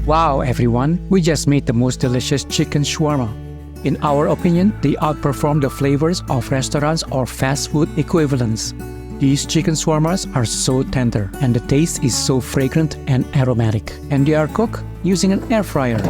Wow, everyone, we just made the most delicious chicken shawarma. In our opinion, they outperform the flavors of restaurants or fast food equivalents. These chicken shawarmas are so tender and the taste is so fragrant and aromatic, and they are cooked using an air fryer.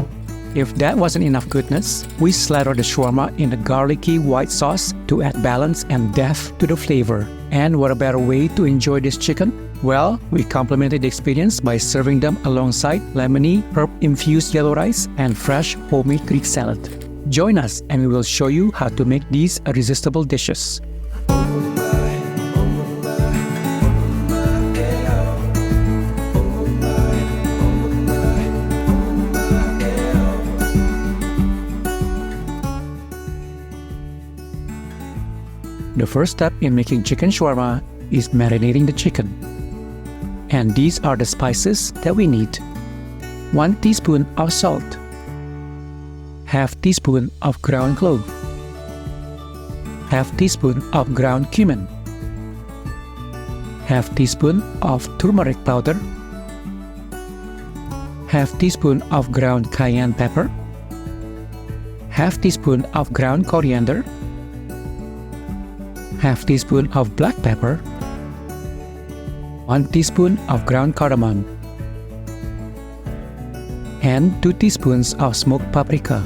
If that wasn't enough goodness, we slather the shawarma in a garlicky white sauce to add balance and depth to the flavor. And what a better way to enjoy this chicken? Well, we complemented the experience by serving them alongside lemony, herb-infused yellow rice and fresh homemade Greek salad. Join us and we will show you how to make these irresistible dishes. The first step in making chicken shawarma is marinating the chicken. And these are the spices that we need. 1 teaspoon of salt, half teaspoon of ground clove, half teaspoon of ground cumin, half teaspoon of turmeric powder, half teaspoon of ground cayenne pepper, half teaspoon of ground coriander, half teaspoon of black pepper, 1 teaspoon of ground cardamom, and 2 teaspoons of smoked paprika.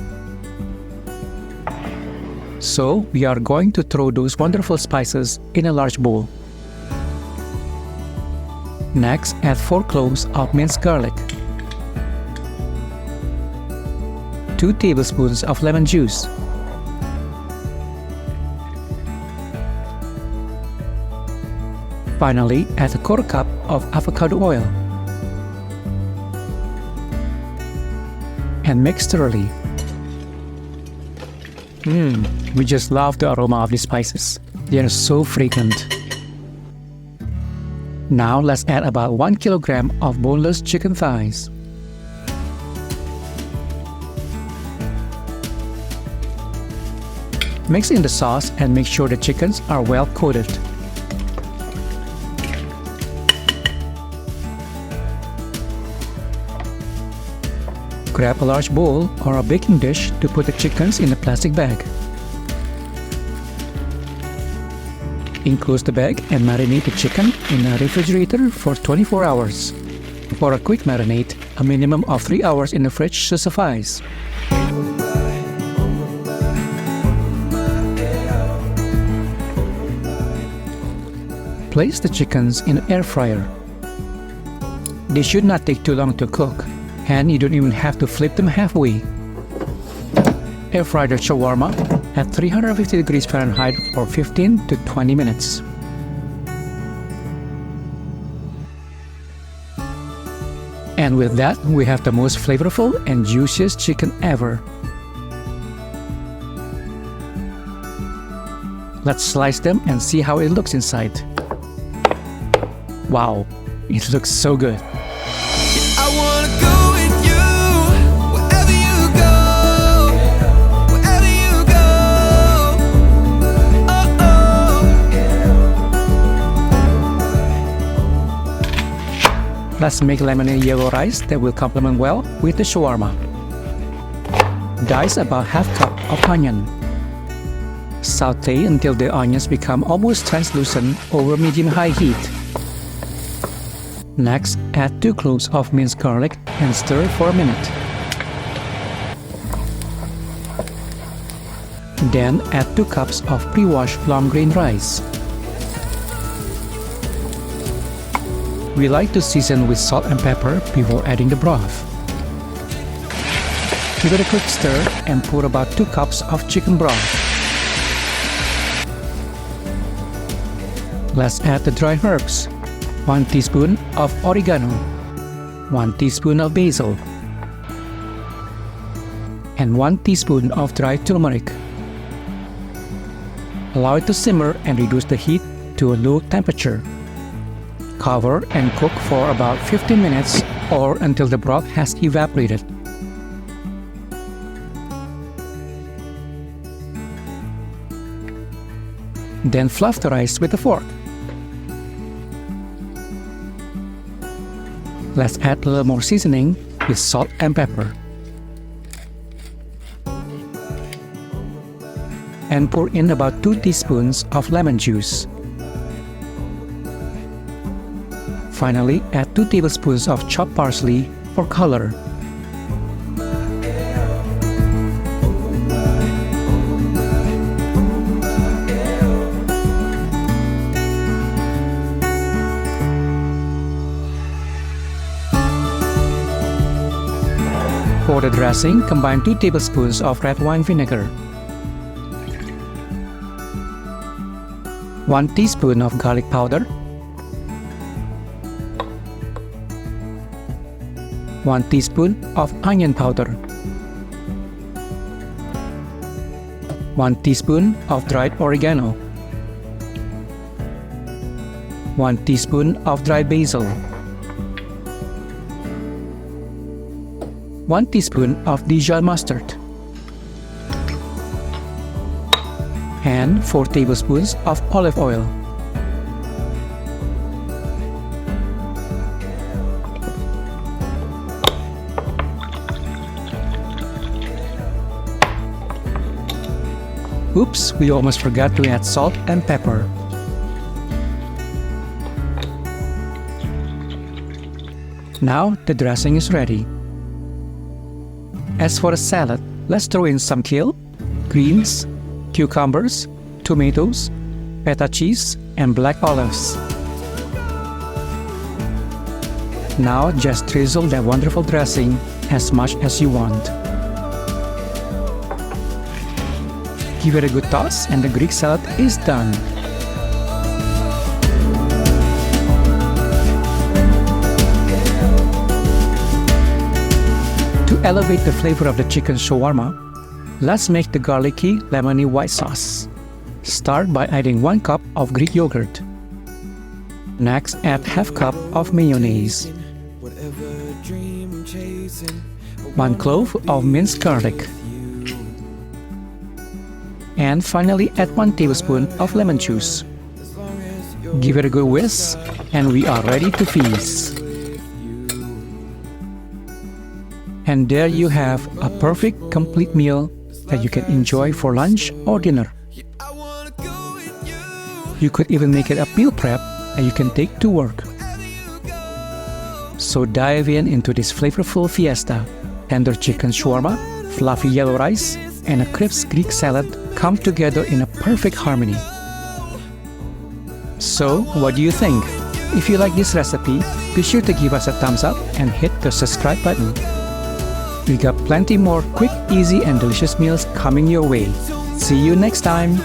So, we are going to throw those wonderful spices in a large bowl. Next, add 4 cloves of minced garlic, 2 tablespoons of lemon juice, finally, add a quarter cup of avocado oil and mix thoroughly. We just love the aroma of these spices. They are so fragrant. Now let's add about 1 kilogram of boneless chicken thighs. Mix in the sauce and make sure the chickens are well coated. Grab a large bowl or a baking dish to put the chickens in a plastic bag. Enclose the bag and marinate the chicken in a refrigerator for 24 hours. For a quick marinade, a minimum of 3 hours in the fridge should suffice. Place the chickens in an air fryer. They should not take too long to cook, and you don't even have to flip them halfway. Air fry the shawarma at 350 degrees Fahrenheit for 15 to 20 minutes. And with that, we have the most flavorful and juiciest chicken ever. Let's slice them and see how it looks inside. Wow, it looks so good. I wanna go with you, wherever you go, wherever you go. Oh, oh. Let's make lemon and yellow rice that will complement well with the shawarma. Dice about half cup of onion. Saute until the onions become almost translucent over medium-high heat. Next, add 2 cloves of minced garlic and stir for a minute. Then add 2 cups of pre-washed long grain rice. We like to season with salt and pepper before adding the broth. Give it a quick stir and pour about 2 cups of chicken broth. Let's add the dry herbs. 1 teaspoon of oregano, 1 teaspoon of basil, and 1 teaspoon of dry turmeric. Allow it to simmer and reduce the heat to a low temperature. Cover and cook for about 15 minutes or until the broth has evaporated. Then fluff the rice with a fork. Let's add a little more seasoning with salt and pepper. And pour in about 2 teaspoons of lemon juice. Finally, add 2 tablespoons of chopped parsley for color. For the dressing, combine 2 tablespoons of red wine vinegar, 1 teaspoon of garlic powder, 1 teaspoon of onion powder, 1 teaspoon of dried oregano, 1 teaspoon of dried basil, 1 teaspoon of Dijon mustard, and 4 tablespoons of olive oil. Oops, we almost forgot to add salt and pepper. Now the dressing is ready. As for the salad, let's throw in some kale, greens, cucumbers, tomatoes, feta cheese, and black olives. Now just drizzle that wonderful dressing as much as you want. Give it a good toss and the Greek salad is done. To elevate the flavor of the chicken shawarma, let's make the garlicky lemony white sauce. Start by adding 1 cup of Greek yogurt. Next, add half cup of mayonnaise, 1 clove of minced garlic, and finally add 1 tablespoon of lemon juice. Give it a good whisk and we are ready to feast. And there you have a perfect complete meal that you can enjoy for lunch or dinner. You could even make it a meal prep that you can take to work. So dive into this flavorful fiesta. Tender chicken shawarma, fluffy yellow rice, and a crisp Greek salad come together in a perfect harmony. So, what do you think? If you like this recipe, be sure to give us a thumbs up and hit the subscribe button. We got plenty more quick, easy, and delicious meals coming your way. See you next time!